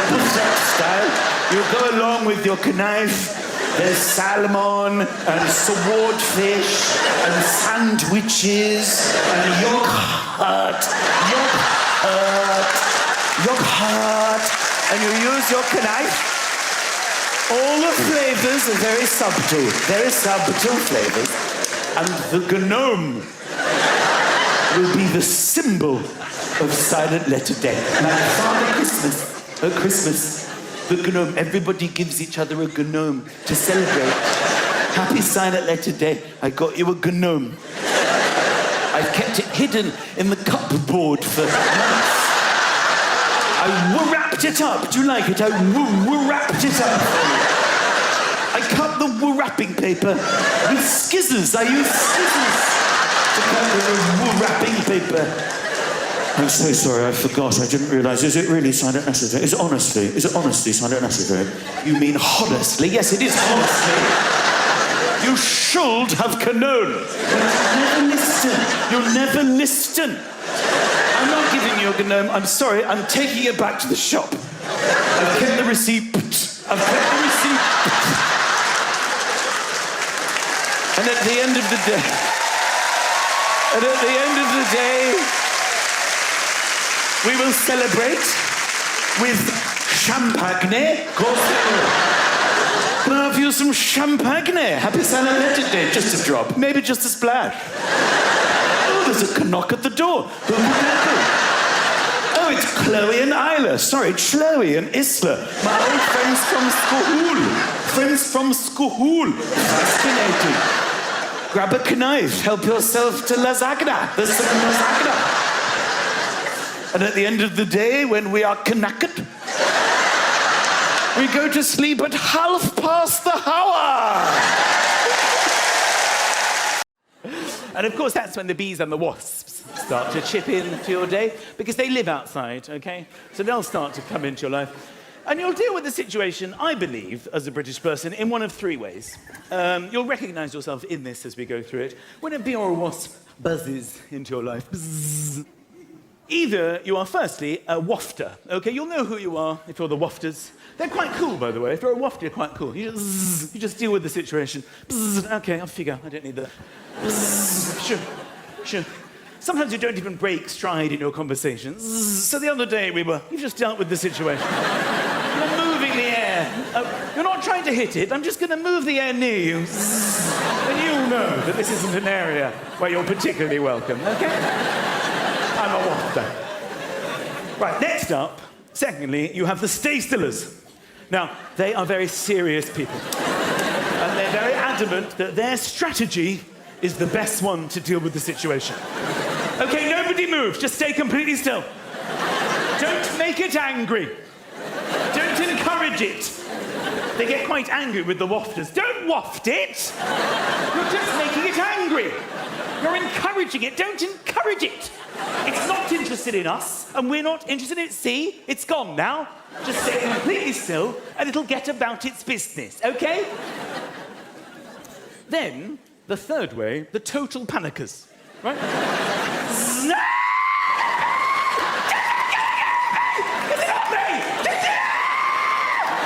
You go along with your knife. There's salmon and swordfish and sandwiches and yogurt, and you use your knife. All the flavors are very subtle flavors, and the gnome will be the symbol of Silent Letter Day. Like Father Christmas, at Christmas, the gnome, everybody gives each other a gnome to celebrate. Happy Silent Letter Day, I got you a gnome. I've kept it hidden in the cupboard for months. I wrapped it up. Do you like it? I wrapped it up. I cut the wrapping paper with skizzers. I used skizzers to cut the wrapping paper. I'm so sorry, I forgot. I didn't realise. Is it really Silent Letter Day? Is it honestly Silent Letter Day? You mean honestly? Yes, it is honestly. You should have known. You'll never listen. I'm not giving you a gnome. I'm sorry, I'm taking it back to the shop. I've kept the receipt. And at the end of the day, we will celebrate with champagne. Of course we will. Can I have you some champagne? Happy Silent Letter Day. Just a drop. Maybe just a splash. Oh, there's a knock at the door. Oh, it's Chloe and Isla. Sorry, Chloe and Isla. My old friends from school. Fascinating. Grab a knife. Help yourself to lasagna. There's some lasagna. And at the end of the day, when we are knackered, we go to sleep at 1:30. And of course, that's when the bees and the wasps start to chip in to your day, because they live outside, okay? So they'll start to come into your life. And you'll deal with the situation, I believe, as a British person, in one of three ways. You'll recognise yourself in this as we go through it. When a bee or a wasp buzzes into your life, bzzz. Either you are, firstly, a wafter, OK? You'll know who you are if you're the wafters. They're quite cool, by the way. If you're a wafter, you're quite cool. You just deal with the situation. Bzzz. OK, I'll figure. I don't need that. Bzzz. Sure. Sometimes you don't even break stride in your conversations. So the other day you just dealt with the situation. You're moving the air. You're not trying to hit it. I'm just going to move the air near you. And you'll know that this isn't an area where you're particularly welcome, OK? I'm a wafter. Right, next up, secondly, you have the stay-stillers. Now, they are very serious people. And they're very adamant that their strategy is the best one to deal with the situation. OK, nobody move. Just stay completely still. Don't make it angry. Don't encourage it. They get quite angry with the wafters. Don't waft it. You're just making it angry. You're encouraging it. Don't encourage it. It's not interested in us, and we're not interested in it. See? It's gone now. Just stay completely still, and it'll get about its business, OK? Then, the third way, the total panickers, right? Is it not me?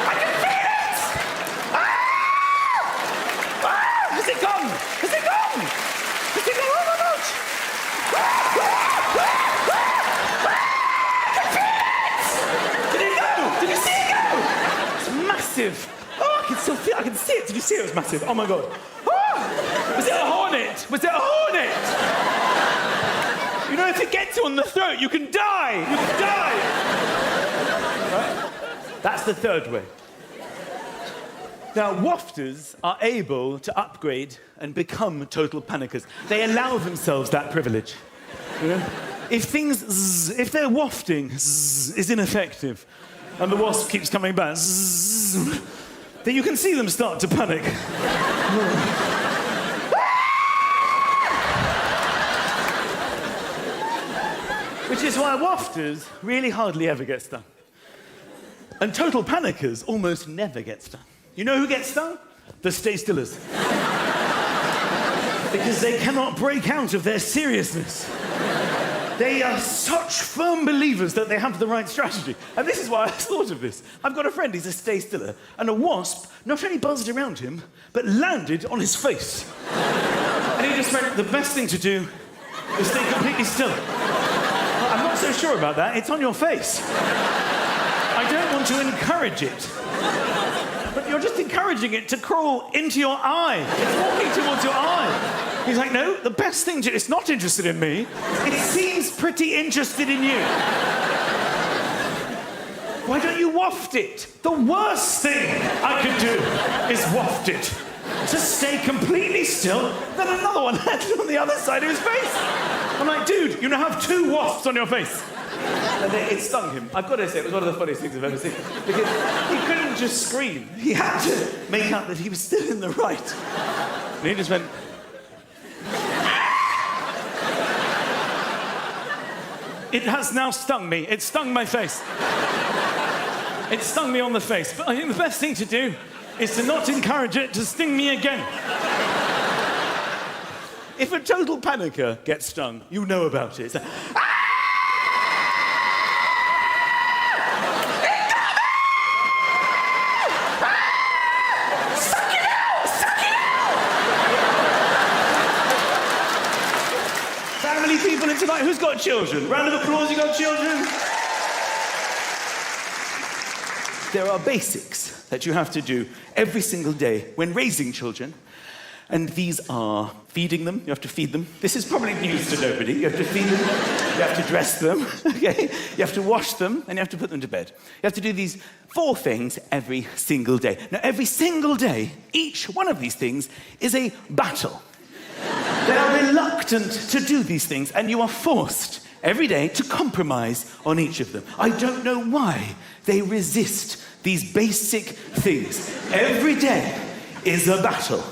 I can feel it! Has it gone? Has it gone? Has it gone? Oh my God! I can feel it! Did it go? Did you see it go? It's massive. Oh, I can still feel it. I can see it. Did you see it? It was massive. Oh my God. Was it a hornet? Was it a hornet? You know, if it gets you on the throat, you can die. You can die. Right? That's the third way. Now, wafters are able to upgrade and become total panickers. They allow themselves that privilege. You know? If their wafting is ineffective and the wasp keeps coming back, then you can see them start to panic. Which is why wafters really hardly ever get stung. And total panickers almost never get stung. You know who gets stung? The stay-stillers. Because they cannot break out of their seriousness. They are such firm believers that they have the right strategy. And this is why I thought of this. I've got a friend, he's a stay-stiller, and a wasp not only buzzed around him, but landed on his face. And he just went, the best thing to do is stay completely still. I'm not so sure about that. It's on your face. I don't want to encourage it. But you're just encouraging it to crawl into your eye. It's walking towards your eye. He's like, no, the best thing to... It's not interested in me. It seems pretty interested in you. Why don't you waft it? The worst thing I could do is waft it. Just stay completely still, then another one landed on the other side of his face. I'm like, dude, you now have 2 wasps on your face. And it stung him. I've got to say, it was one of the funniest things I've ever seen. Because he couldn't just scream. He had to make out that he was still in the right. And he just went... It has now stung me. It stung my face. It stung me on the face. But I think the best thing to do is to not encourage it to sting me again. If a total panicker gets stung, you know about it. It's like, suck it out! Suck it out! Family people in tonight, who's got children? Round of applause, you got children? There are basics that you have to do every single day when raising children. And these are feeding them. You have to feed them. This is probably news to nobody. You have to feed them. You have to dress them. Okay? You have to wash them, and you have to put them to bed. You have to do these 4 things every single day. Now, every single day, each one of these things is a battle. They are reluctant to do these things, and you are forced every day to compromise on each of them. I don't know why they resist these basic things. Every day is a battle.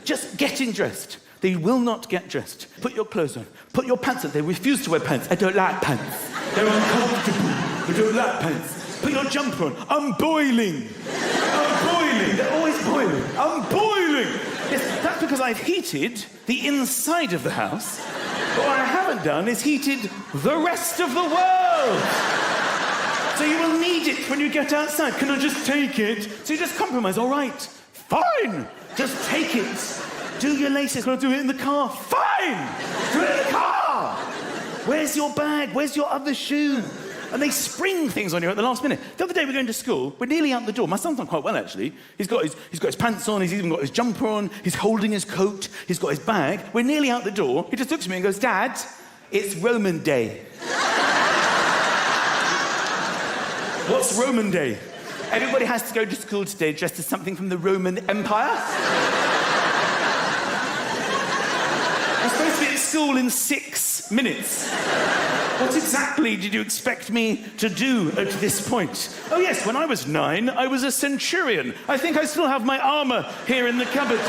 Just getting dressed. They will not get dressed. Put your clothes on. Put your pants on. They refuse to wear pants. I don't like pants. They're uncomfortable. I don't like pants. Put your jumper on. I'm boiling. I'm boiling. They're always boiling. I'm boiling. Yes, that's because I've heated the inside of the house. But what I haven't done is heated the rest of the world. So you will need it when you get outside. Can I just take it? So you just compromise. All right, fine. Just take it. Do your laces. Can I do it in the car? Fine. Do it in the car. Where's your bag? Where's your other shoe? And they spring things on you at the last minute. The other day we're going to school. We're nearly out the door. My son's done quite well, actually. He's got his pants on. He's even got his jumper on. He's holding his coat. He's got his bag. We're nearly out the door. He just looks at me and goes, Dad, it's Roman Day. What's Roman Day? Everybody has to go to school today dressed as something from the Roman Empire. I'm supposed to be at school in 6 minutes. What exactly did you expect me to do at this point? Oh yes, when I was 9, I was a centurion. I think I still have my armour here in the cupboard.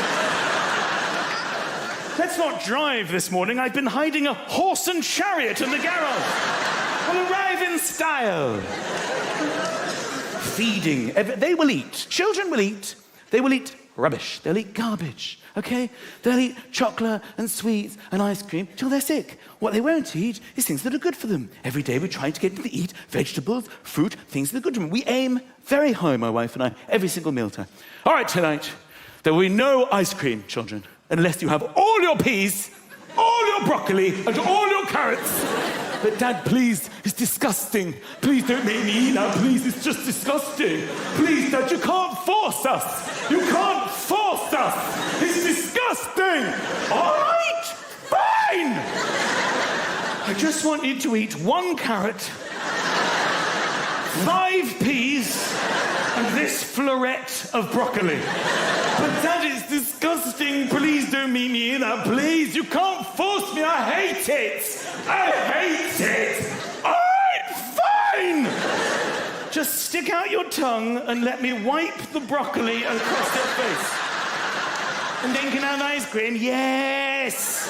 Let's not drive this morning. I've been hiding a horse and chariot in the garage. We'll arrive in style. Feeding. They will eat. Children will eat. They will eat rubbish. They'll eat garbage. Okay? They'll eat chocolate and sweets and ice cream till they're sick. What they won't eat is things that are good for them. Every day we try to get them to eat vegetables, fruit, things that are good for them. We aim very high, my wife and I, every single mealtime. All right, tonight, there will be no ice cream, children, unless you have all your peas, all your broccoli, and all your carrots. But Dad, please, it's disgusting. Please don't make me eat that, please, it's just disgusting. Please, Dad, you can't force us. You can't force us. It's disgusting. All right, fine. I just want you to eat 1 carrot, 5 peas, and this floret of broccoli. But Dad, it's disgusting. Please don't make me eat that, please. You can't force me. I hate it. I hate it. All right, fine. Just stick out your tongue and let me wipe the broccoli across your face. And then can I have ice cream? Yes.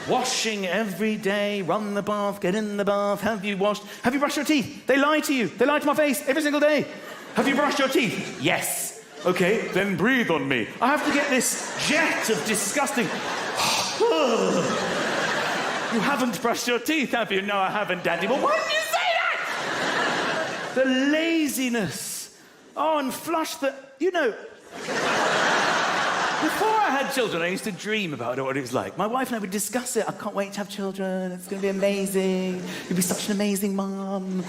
Washing every day, run the bath, get in the bath. Have you washed? Have you brushed your teeth? They lie to you. They lie to my face every single day. Have you brushed your teeth? Yes. Okay, then breathe on me. I have to get this jet of disgusting... You haven't brushed your teeth, have you? No, I haven't, Daddy. Well, why did you say that? The laziness. Oh, and flush the... You know... Before I had children, I used to dream about what it was like. My wife and I would discuss it. I can't wait to have children. It's going to be amazing. You'll be such an amazing mum.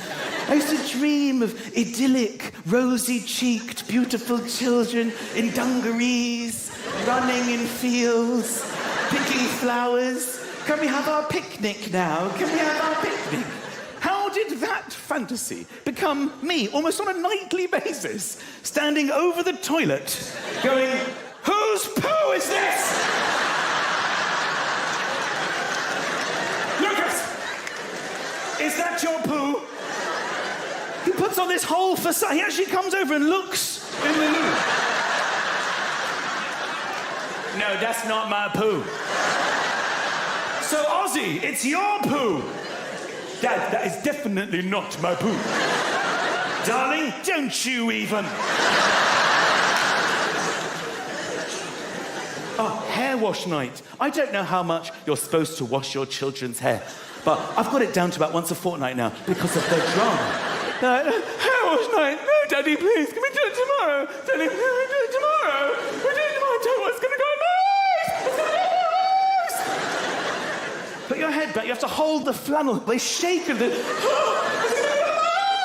I used to dream of idyllic, rosy-cheeked, beautiful children in dungarees, running in fields, picking flowers. Can we have our picnic now? Can we have our picnic? How did that fantasy become me, almost on a nightly basis, standing over the toilet, going... Whose poo is this? Lucas! Is that your poo? He puts on this whole facade. He actually comes over and looks in the loo. No, that's not my poo. So, Ozzy, it's your poo. Dad, that is definitely not my poo. Darling, don't you even. Oh, hair wash night. I don't know how much you're supposed to wash your children's hair, but I've got it down to about once a fortnight now because of their drama. Hair wash night? No, Daddy, please. Can we do it tomorrow? Daddy, can we do it tomorrow? We do it tomorrow. Don't know what's going to go in my eyes. It's going to go in my eyes. Put your head back. You have to hold the flannel. They shake and it's going to go in my eyes.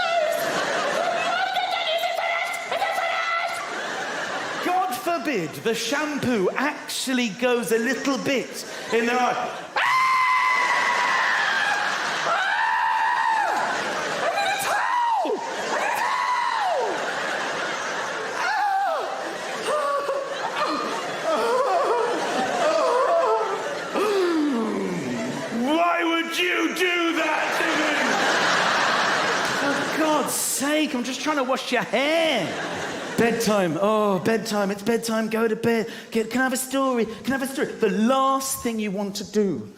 God forbid the shampoo actually goes a little bit in their eye. Why would you do that to me? For God's sake, I'm just trying to wash your hair. Bedtime. Oh, bedtime. It's bedtime. Go to bed. Can I have a story? Can I have a story? The last thing you want to do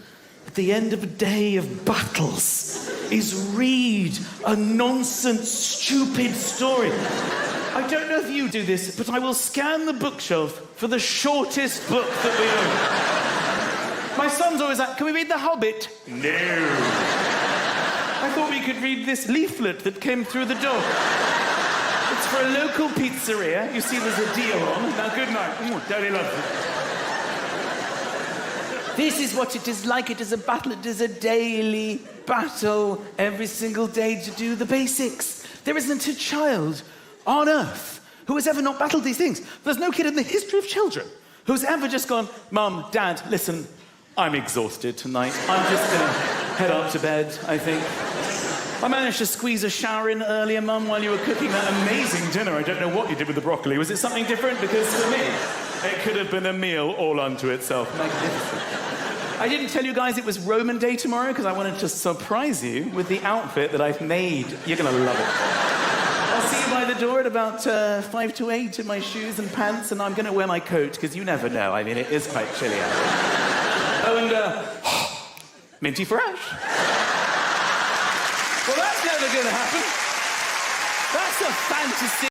at the end of a day of battles is read a nonsense, stupid story. I don't know if you do this, but I will scan the bookshelf for the shortest book that we own. My son's always like, can we read The Hobbit? No. I thought we could read this leaflet that came through the door. It's for a local pizzeria. You see there's a deal on. Now, good night. Daddy loves you. This is what it is like. It is a battle. It is a daily battle every single day to do the basics. There isn't a child on earth who has ever not battled these things. There's no kid in the history of children who's ever just gone, Mum, Dad, listen, I'm exhausted tonight. I'm just going to head up to bed, I think. I managed to squeeze a shower in earlier, Mum, while you were cooking that amazing dinner. I don't know what you did with the broccoli. Was it something different? Because for me, it could have been a meal all unto itself. Magnificent. I didn't tell you guys it was Roman Day tomorrow because I wanted to surprise you with the outfit that I've made. You're going to love it. I'll see you by the door at about 5 to 8 in my shoes and pants, and I'm going to wear my coat because you never know. I mean, it is quite chilly out there. Oh, and minty fresh. Well, that's never going to happen. That's a fantasy.